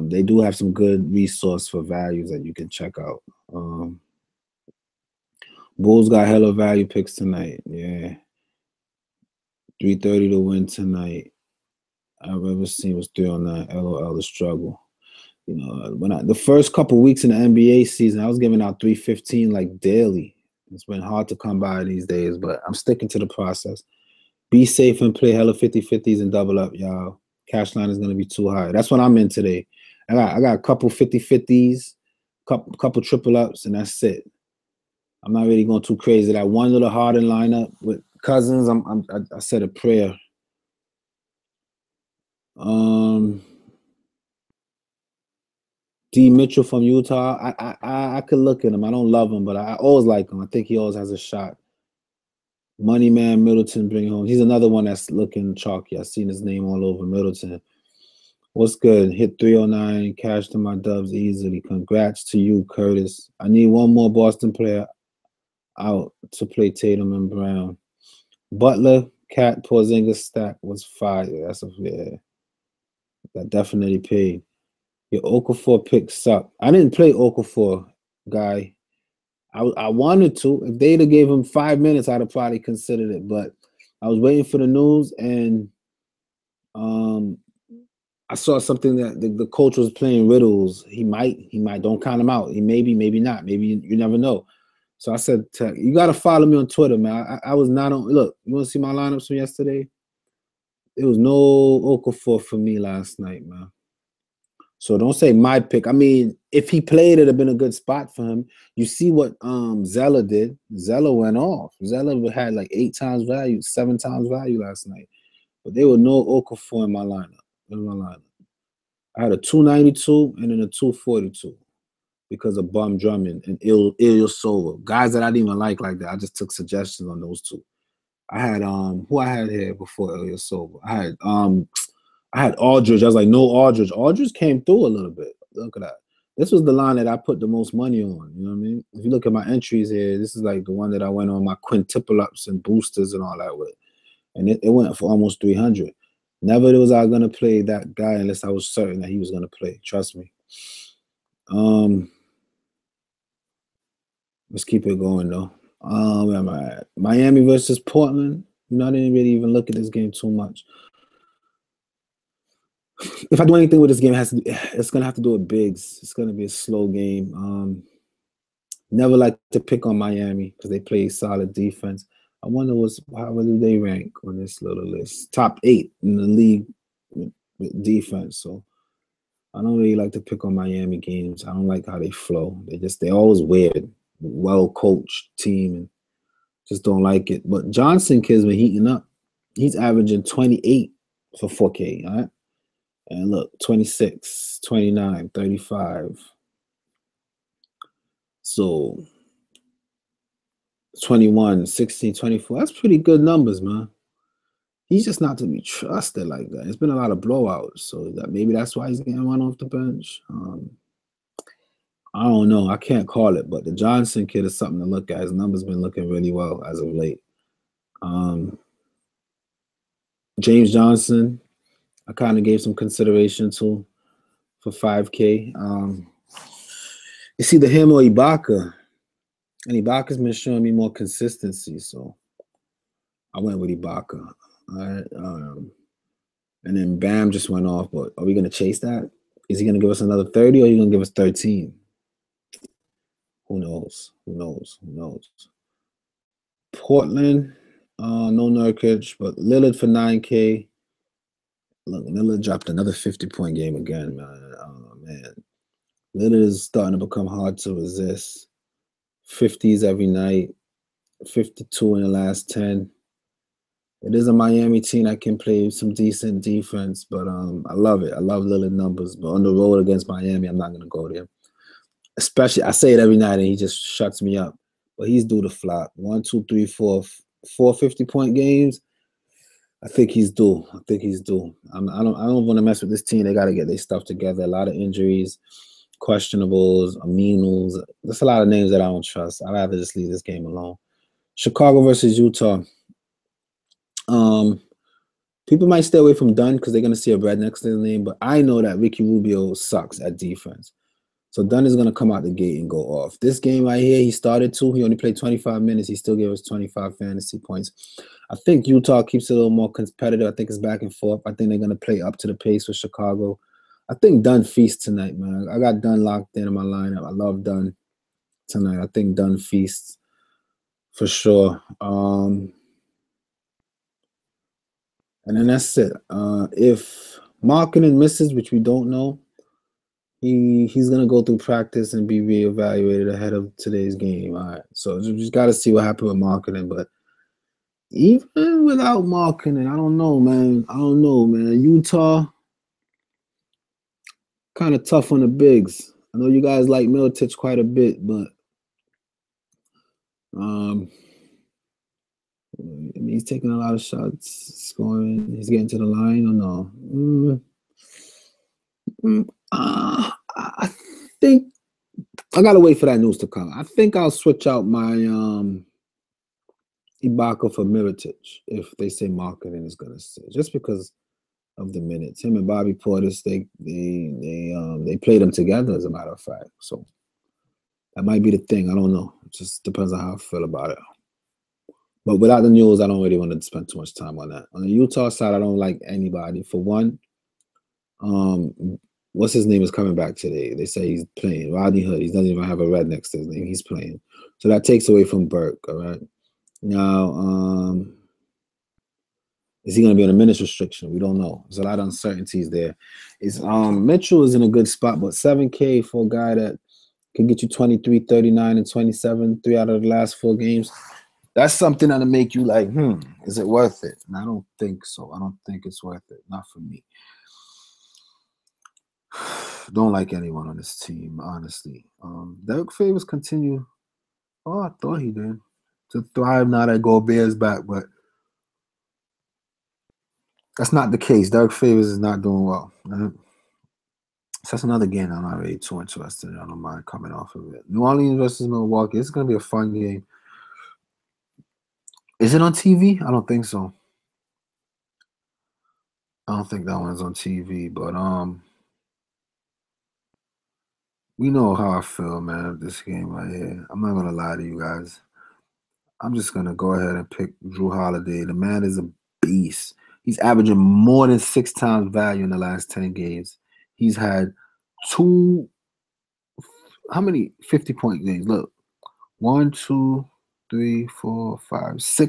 Speaker 1: they do have some good resource for values that you can check out. Bulls got hella value picks tonight. Yeah. 330 to win tonight. I've ever seen was 309. LOL the struggle. You know, when the first couple weeks in the NBA season, I was giving out 315 like daily. It's been hard to come by these days, but I'm sticking to the process. Be safe and play hella 50-50s and double up, y'all. Cash line is gonna be too high. That's what I'm in today. I got a couple 50-50s, couple triple ups, and that's it. I'm not really going too crazy. That one little Harden lineup with Cousins, I said a prayer. D Mitchell from Utah. I could look at him. I don't love him, but I always like him. I think he always has a shot. Money Man Middleton bring home. He's another one that's looking chalky. I've seen his name all over Middleton. What's good? Hit 309, cash to my dubs easily. Congrats to you, Curtis. I need one more Boston player out to play Tatum and Brown. Butler, Cat, Porzingis stack was fire. That's that definitely paid. Your Okafor pick sucked. I didn't play Okafor, guy. I wanted to. If they'd have gave him 5 minutes, I'd have probably considered it. But I was waiting for the news, and I saw something that the coach was playing riddles. He might. Don't count him out. He maybe not. Maybe you never know. So I said, you got to follow me on Twitter, man. I was not on. Look, you want to see my lineups from yesterday? There was no Okafor for me last night, man. So don't say my pick. I mean, if he played, it'd have been a good spot for him. You see what Zeller did. Zeller went off. Zeller had like 8 times value, 7 times value last night. But there were no Okafor in my lineup. I had a 292 and then a 242 because of Bum Drummond and Ilyasova. Guys that I didn't even like that. I just took suggestions on those two. I had who I had here before Ilyasova. I had I had Aldridge. I was like, no Aldridge. Aldridge came through a little bit. Look at that. This was the line that I put the most money on. You know what I mean? If you look at my entries here, this is like the one that I went on my quintuple ups and boosters and all that with. And it went for almost 300. Never was I going to play that guy unless I was certain that he was going to play. Trust me. Let's keep it going, though. Where am I at? Miami versus Portland. You know, I didn't really even look at this game too much. If I do anything with this game, it's going to have to do with bigs. It's going to be a slow game. Never like to pick on Miami because they play solid defense. I wonder how do they rank on this little list? Top 8 in the league with defense. So I don't really like to pick on Miami games. I don't like how they flow. They're always weird. Well coached team and just don't like it. But Johnson kid's been heating up. He's averaging 28 for 4K, all right? And look, 26, 29, 35. So 21, 16, 24. That's pretty good numbers, man. He's just not to be trusted like that. It's been a lot of blowouts, so maybe that's why he's getting one off the bench. I don't know. I can't call it, but the Johnson kid is something to look at. His numbers been looking really well as of late. James Johnson, I kind of gave some consideration to for 5K. It's either him or Ibaka, and Ibaka's been showing me more consistency, so I went with Ibaka. All right. And then Bam just went off, but are we going to chase that? Is he going to give us another 30 or are you going to give us 13? Who knows? Who knows? Who knows? Portland, no Nurkic, but Lillard for 9K. Look, Lillard dropped another 50-point game again, man. Oh, man. Lillard is starting to become hard to resist. 50s every night, 52 in the last 10. It is a Miami team that can play some decent defense, but I love it. I love Lillard numbers, but on the road against Miami, I'm not going to go there. Especially, I say it every night, and he just shuts me up. But he's due to flop. 1, 2, 3, 4, 4 50-point games. I think he's due. I don't want to mess with this team. They got to get their stuff together. A lot of injuries, questionables, aminals. There's a lot of names that I don't trust. I'd rather just leave this game alone. Chicago versus Utah. People might stay away from Dunn because they're going to see a red next to the name, but I know that Ricky Rubio sucks at defense. So Dunn is going to come out the gate and go off. This game right here, he started 2. He only played 25 minutes. He still gave us 25 fantasy points. I think Utah keeps it a little more competitive. I think it's back and forth. I think they're going to play up to the pace with Chicago. I think Dunn feasts tonight, man. I got Dunn locked in my lineup. I love Dunn tonight. I think Dunn feasts for sure. And then that's it. If Markkanen misses, which we don't know, he's gonna go through practice and be reevaluated ahead of today's game. All right. So just gotta see what happened with Markkanen. But even without Markkanen, I don't know, man. Utah kind of tough on the bigs. I know you guys like Miletich quite a bit, but he's taking a lot of shots, scoring. He's getting to the line or no? I think I gotta wait for that news to come. I think I'll switch out my Ibaka for Miletich if they say Markkanen is gonna stay, just because of the minutes. Him and Bobby Portis, they played them together, as a matter of fact. So that might be the thing. I don't know. It just depends on how I feel about it. But without the news, I don't really want to spend too much time on that. On the Utah side, I don't like anybody. For one, what's his name is coming back today. They say he's playing. Rodney Hood. He doesn't even have a red next to his name. He's playing. So that takes away from Burke, all right? Now, is he going to be on a minutes restriction? We don't know. There's a lot of uncertainties there. Mitchell is in a good spot, but 7K for a guy that can get you 23, 39, and 27, 3 out of the last 4 games. That's something that'll make you like, is it worth it? And I don't think so. I don't think it's worth it. Not for me. Don't like anyone on this team, honestly. Derek Favors continue. Oh, I thought he did. To thrive now that Gobert's back, but That's not the case. Derek Favors is not doing well. Right? So that's another game I'm not really too interested in. I don't mind coming off of it. New Orleans versus Milwaukee. It's going to be a fun game. Is it on TV? I don't think so. I don't think that one's on TV. But we know how I feel, man. This game right here. I'm not gonna lie to you guys. I'm just gonna go ahead and pick Drew Holiday. The man is a beast. He's averaging more than 6 times value in the last 10 games. He's had two, how many 50-point games? Look, 6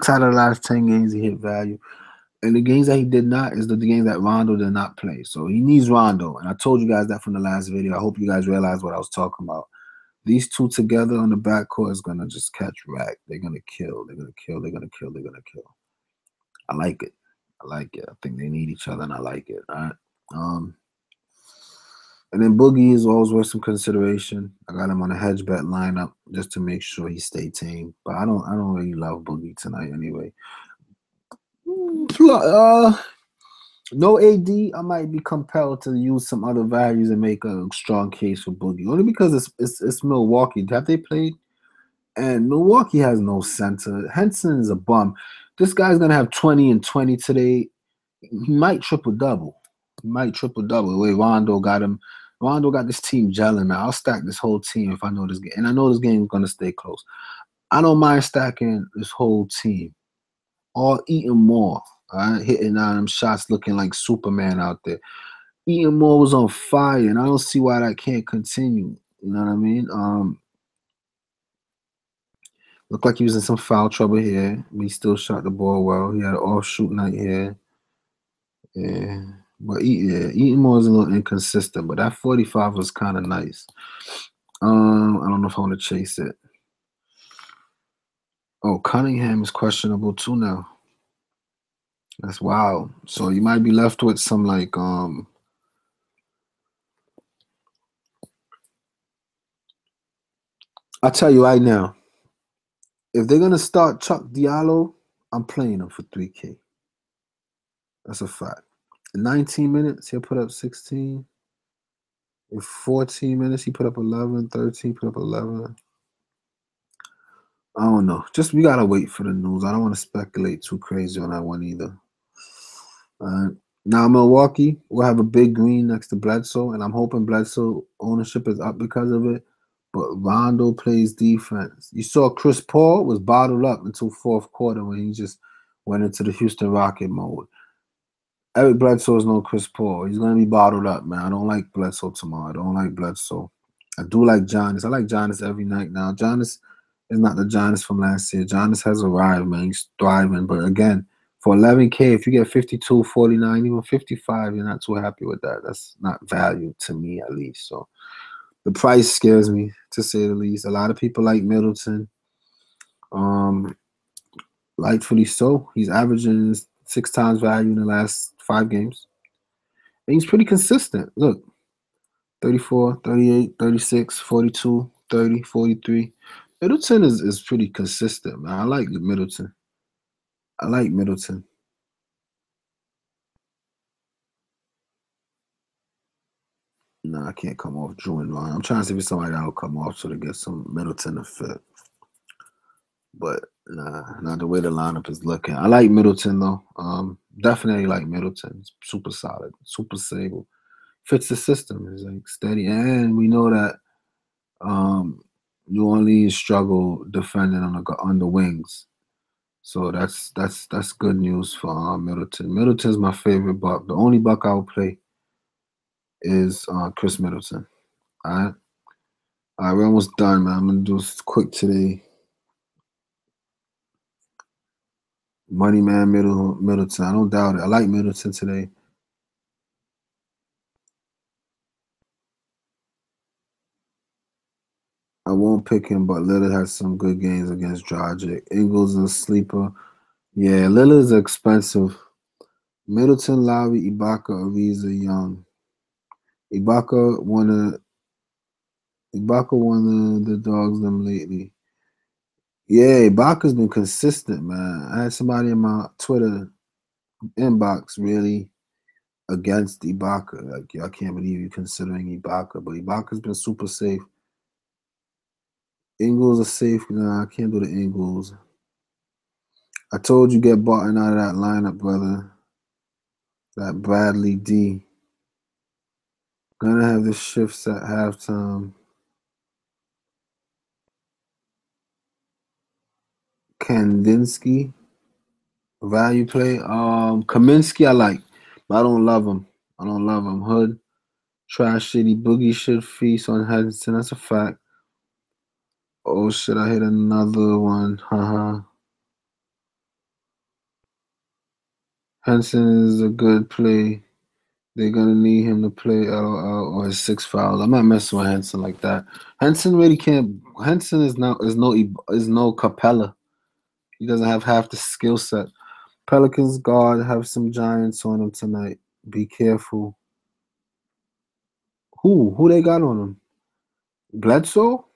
Speaker 1: out of the last 10 games he hit value. And the games that he did not is the games that Rondo did not play. So he needs Rondo. And I told you guys that from the last video. I hope you guys realize what I was talking about. These two together on the backcourt is gonna just catch rack. They're gonna kill. They're gonna kill. They're gonna kill. They're gonna kill. I like it. I like it. I think they need each other, and I like it. All right. And then Boogie is always worth some consideration. I got him on a hedge bet lineup just to make sure he stay tame. But I don't really love Boogie tonight anyway. No AD, I might be compelled to use some other values and make a strong case for Boogie. Only because it's Milwaukee. Have they played? And Milwaukee has no center. Henson is a bum. This guy's gonna have 20 and 20 today. He might triple double. He might triple double. The way Rondo got him. Rondo got this team gelling, man. I'll stack this whole team if I know this game. And I know this game is gonna stay close. I don't mind stacking this whole team. All eating more. All right, hitting on them shots looking like Superman out there. Eaton Moore was on fire, and I don't see why that can't continue. You know what I mean? Looked like he was in some foul trouble here, but he still shot the ball well. He had an off-shoot night here. Yeah. But Eaton Moore is a little inconsistent, but that 45 was kind of nice. I don't know if I want to chase it. Oh, Cunningham is questionable too now. That's wild. So you might be left with some like I'll tell you right now, if they're gonna start Chuck Diallo, I'm playing him for 3K. That's a fact. In 19 minutes, he'll put up 16. In 14 minutes, he put up 11. 13, put up 11. I don't know. Just we gotta wait for the news. I don't want to speculate too crazy on that one either. Now Milwaukee will have a big green next to Bledsoe, and I'm hoping Bledsoe ownership is up because of it. But Rondo plays defense. You saw Chris Paul was bottled up until fourth quarter when he just went into the Houston Rocket mode. Eric Bledsoe is no Chris Paul. He's gonna be bottled up, man. I don't like Bledsoe tomorrow. I don't like Bledsoe. I do like Giannis. I like Giannis every night now. Giannis is not the Giannis from last year. Giannis has arrived, man. He's thriving. But again, for 11K, if you get 52, 49, even 55, you're not too happy with that. That's not value to me, at least. So the price scares me, to say the least. A lot of people like Middleton. Rightfully so. He's averaging 6 times value in the last 5 games. And he's pretty consistent. Look, 34, 38, 36, 42, 30, 43. Middleton is pretty consistent, man. I like Middleton. I like Middleton. No, I can't come off Drew and Ron. I'm trying to see if somebody that'll come off so to get some Middleton to fit. But nah, not the way the lineup is looking. I like Middleton though. Definitely like Middleton. It's super solid, super stable. Fits the system. It's like steady. And we know that New Orleans struggle defending on the wings. So that's good news for Middleton. Middleton's my favorite buck. The only buck I will play is Chris Middleton. All right. All right, we're almost done, man. I'm gonna do this quick today. Money man Middleton. I don't doubt it. I like Middleton today. I won't pick him, but Lillard has some good games against Dragic. Ingles is a sleeper. Yeah, Lillard's expensive. Middleton, Lowry, Ibaka, Ariza, Young. Ibaka won the dogs them lately. Yeah, Ibaka's been consistent, man. I had somebody in my Twitter inbox really against Ibaka. Like, I can't believe you're considering Ibaka, but Ibaka's been super safe. Ingles are safe. Nah, I can't do the Ingles. I told you get Barton out of that lineup, brother. That Bradley D. Gonna have the shifts at halftime. Kandinsky, value play. Kaminsky, I like, but I don't love him. I don't love him. Hood, trash city, boogie should feast on Henderson. That's a fact. Oh shit, I hit another one. Haha. Henson is a good play. They're gonna need him to play LOL or his 6 fouls. I'm not messing with Henson like that. Henson really can't. Henson is no Capella. He doesn't have half the skill set. Pelicans guard have some giants on him tonight. Be careful. Who they got on him? Bledsoe?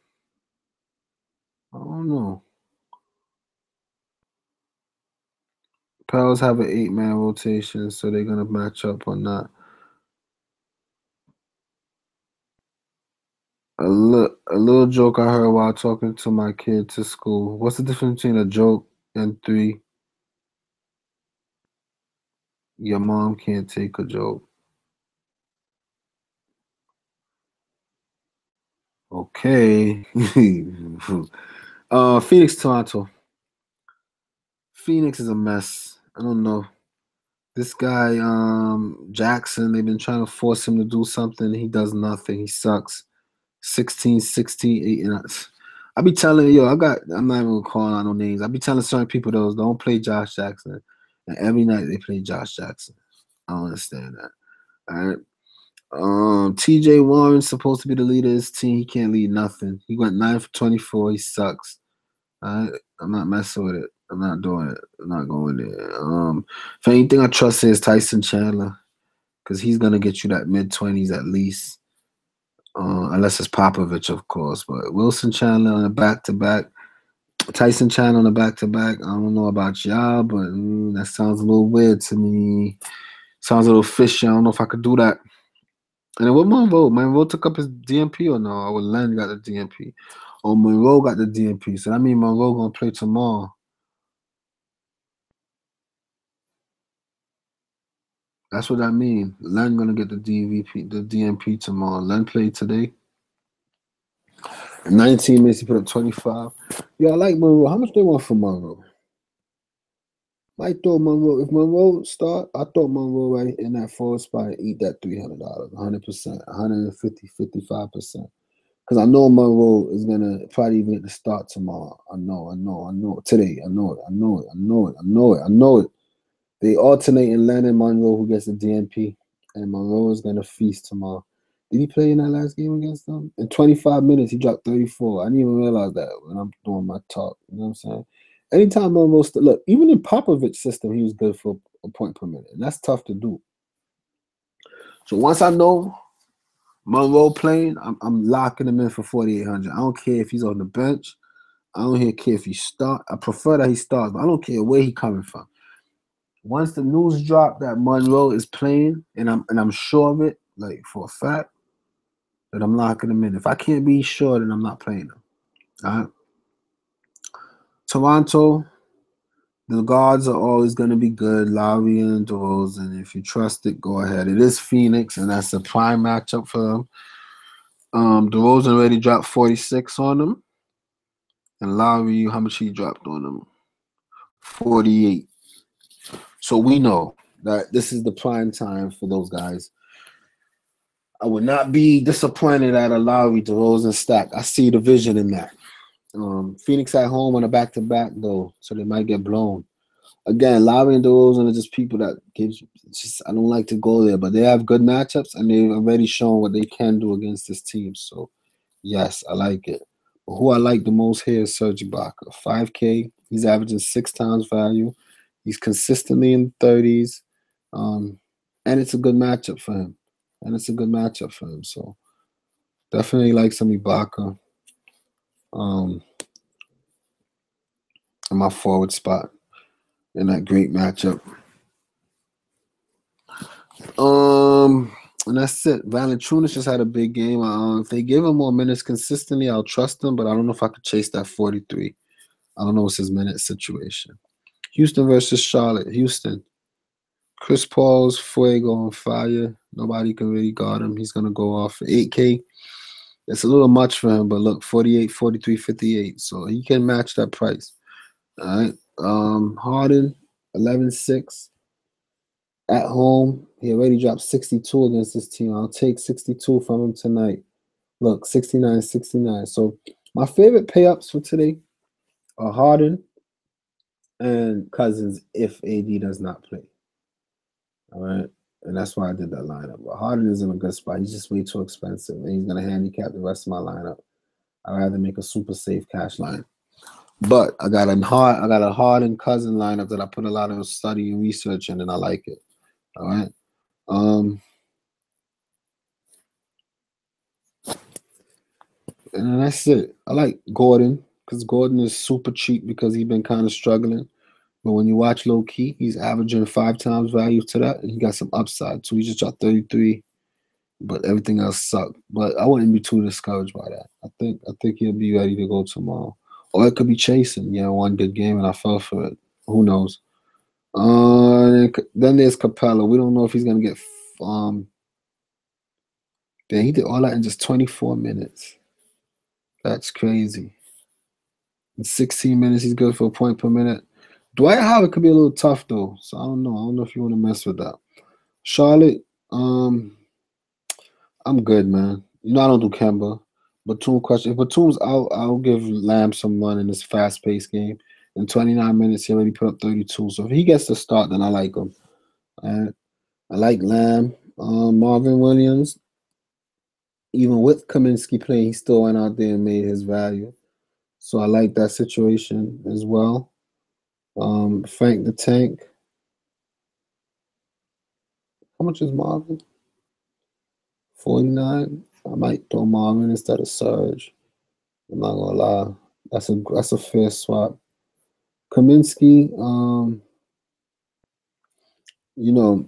Speaker 1: I don't know. Pels have an 8-man rotation, so they're gonna match up on that. A little joke I heard while talking to my kid to school. What's the difference between a joke and 3? Your mom can't take a joke. Okay. Phoenix, Toronto. Phoenix is a mess. I don't know. This guy, Jackson, they've been trying to force him to do something. He does nothing. He sucks. 16, 16, 8. I be telling I'm not even calling out no names. I be telling certain people those don't play Josh Jackson. And every night they play Josh Jackson. I don't understand that. All right. TJ Warren's supposed to be the leader of his team. He can't lead nothing. He went 9 for 24. He sucks. All right. I'm not messing with it. I'm not doing it. I'm not going there. If anything I trust is Tyson Chandler, because he's gonna get you that mid-20s at least. Unless it's Popovich, of course. But Wilson Chandler on a back-to-back. Tyson Chandler on a back-to-back. I don't know about y'all, but that sounds a little weird to me. Sounds a little fishy. I don't know if I could do that. And then what Monroe? Monroe took up his DMP or no? Or Len got the DMP? Or Monroe got the DMP. So that means Monroe gonna play tomorrow. That's what that means. Len gonna get the DMP tomorrow. Len played today. In 19 minutes, he put up 25. Yeah, I like Monroe. How much they want for Monroe? I thought Monroe. If Monroe start, I thought Monroe right in that forward spot eat that $300, 100%, 150, 55%. Because I know Monroe is gonna probably even get the start tomorrow. I know. Today, I know it. They alternate in Len and Monroe who gets the DNP, and Monroe is gonna feast tomorrow. Did he play in that last game against them? In 25 minutes, he dropped 34. I didn't even realize that when I'm doing my talk. You know what I'm saying? Anytime Monroe, look, even in Popovich's system, he was good for a point per minute, and that's tough to do. So once I know Monroe playing, I'm locking him in for 4,800. I don't care if he's on the bench. I don't care if he start. I prefer that he starts, but I don't care where he coming from. Once the news drop that Monroe is playing, and I'm sure of it, like for a fact, that I'm locking him in. If I can't be sure, then I'm not playing him. All right. Toronto, the guards are always going to be good. Lowry and DeRozan. If you trust it, go ahead. It is Phoenix, and that's a prime matchup for them. DeRozan already dropped 46 on them. And Lowry, how much he dropped on them? 48. So we know that this is the prime time for those guys. I would not be disappointed at a Lowry DeRozan stack. I see the vision in that. Phoenix at home on a back-to-back, though, so they might get blown. Again, Lowry and DeRozan are just people that I don't like to go there, but they have good matchups, and they've already shown what they can do against this team. So, yes, I like it. But who I like the most here is Serge Ibaka. 5K. He's averaging 6 times value. He's consistently in the 30s. And it's a good matchup for him. So, definitely like some Ibaka in my forward spot in that great matchup. And that's it. Valanciunas just had a big game. If they give him more minutes consistently, I'll trust him. But I don't know if I could chase that 43. I don't know what's his minute situation. Houston versus Charlotte. Houston. Chris Paul's fuego on fire. Nobody can really guard him. He's gonna go off for 8K. It's a little much for him, but look, 48, 43, 58. So he can match that price. All right. Harden, 11-6 at home. He already dropped 62 against this team. I'll take 62 from him tonight. Look, 69-69. So my favorite pay-ups for today are Harden and Cousins if AD does not play. All right. And that's why I did that lineup. But Harden is in a good spot. He's just way too expensive. And he's going to handicap the rest of my lineup. I'd rather make a super safe cash line. But I got a Harden Cousin lineup that I put a lot of study and research in, and I like it. All right. And that's it. I like Gordon because Gordon is super cheap because he's been kind of struggling. But when you watch low key, he's averaging 5 times value to that, and he got some upside too. He just dropped 33, but everything else sucked. But I wouldn't be too discouraged by that. I think he'll be ready to go tomorrow, or it could be chasing. Yeah, one good game and I fell for it. Who knows? Then there's Capella. We don't know if he's gonna get. Then he did all that in just 24 minutes. That's crazy. In 16 minutes, he's good for a point per minute. Dwight Howard could be a little tough though, so I don't know. I don't know if you want to mess with that. Charlotte, I'm good, man. You know I don't do Kemba. Batum question. If Batum's out, I'll give Lamb some run in this fast-paced game. In 29 minutes, he already put up 32. So if he gets the start, then I like him. I like Lamb. Marvin Williams, even with Kaminsky playing, he still went out there and made his value. So I like that situation as well. Frank the Tank. How much is Marvin? 49. I might throw Marvin instead of Serge. I'm not gonna lie. That's a fair swap. Kaminsky, you know,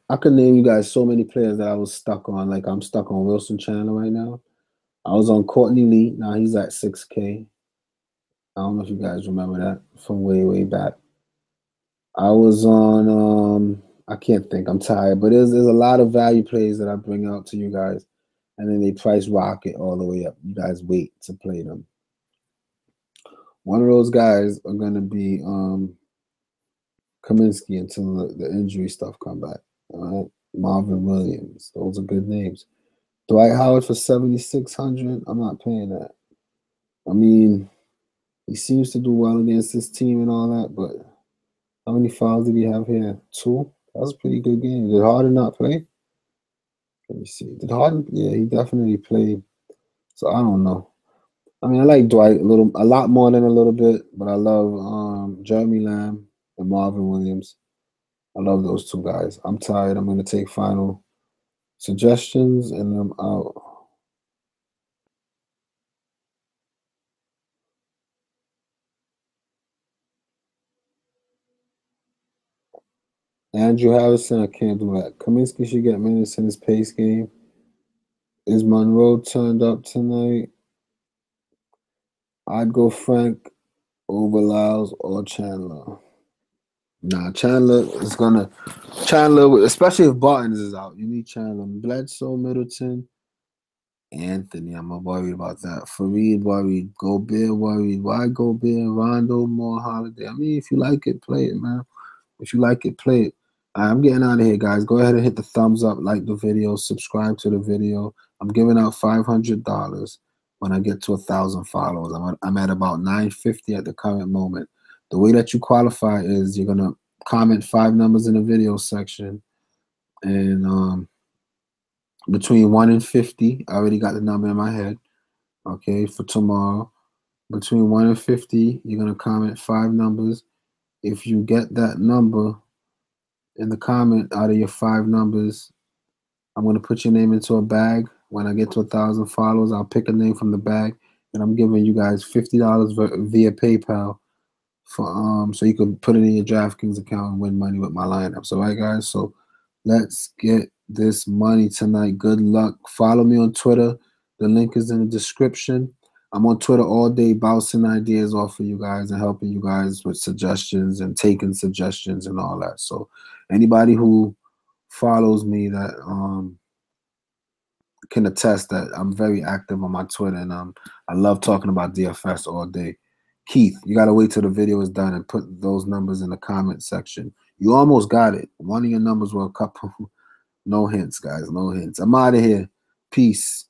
Speaker 1: I could name you guys so many players that I was stuck on. Like I'm stuck on Wilson Chandler right now. I was on Courtney Lee. Now he's at 6K. I don't know if you guys remember that from way, way back. I was on I can't think. I'm tired, but there's a lot of value plays that I bring out to you guys, and then they price rocket all the way up. You guys wait to play them. One of those guys are gonna be Kaminsky until the injury stuff come back. All right, Marvin Williams. Those are good names. Dwight Howard for 7,600. I'm not paying that. I mean, he seems to do well against this team and all that, but how many fouls did he have here? 2. That was a pretty good game. Did Harden not play? Let me see. Did Harden? Yeah, he definitely played. So I don't know. I mean, I like Dwight a lot more than a little bit, but I love Jeremy Lamb and Marvin Williams. I love those two guys. I'm tired. I'm going to take final suggestions and I'm out. Andrew Harrison, I can't do that. Kaminsky should get minutes in his pace game. Is Monroe turned up tonight? I'd go Frank over Lyles or Chandler. Nah, Chandler, especially if Bartons is out. You need Chandler. Bledsoe, Middleton, Anthony. I'm worried about that. Fareed worried. Gobert worried. Why Gobert? Rondo, more Holiday. I mean, if you like it, play it, man. If you like it, play it. I'm getting out of here, guys. Go ahead and hit the thumbs up, like the video, subscribe to the video. I'm giving out $500 when I get to 1,000 followers. I'm at about 950 at the current moment. The way that you qualify is you're gonna comment 5 numbers in the video section, and between 1 and 50, I already got the number in my head. Okay, for tomorrow, between 1 and 50, you're gonna comment 5 numbers. If you get that number in the comment out of your 5 numbers, I'm going to put your name into a bag. When I get to 1,000 followers, I'll pick a name from the bag, and I'm giving you guys $50 via PayPal for so you can put it in your Draftkings account and win money with my lineups. All right, guys. So Let's get this money tonight. Good luck. Follow me on Twitter. The link is in the description. I'm on Twitter all day bouncing ideas off of you guys and helping you guys with suggestions and taking suggestions and all that. So anybody who follows me that can attest that I'm very active on my Twitter, and I love talking about DFS all day. Keith, you gotta wait till the video is done and put those numbers in the comment section. You almost got it. One of your numbers were a couple. No hints, guys. No hints. I'm out of here. Peace.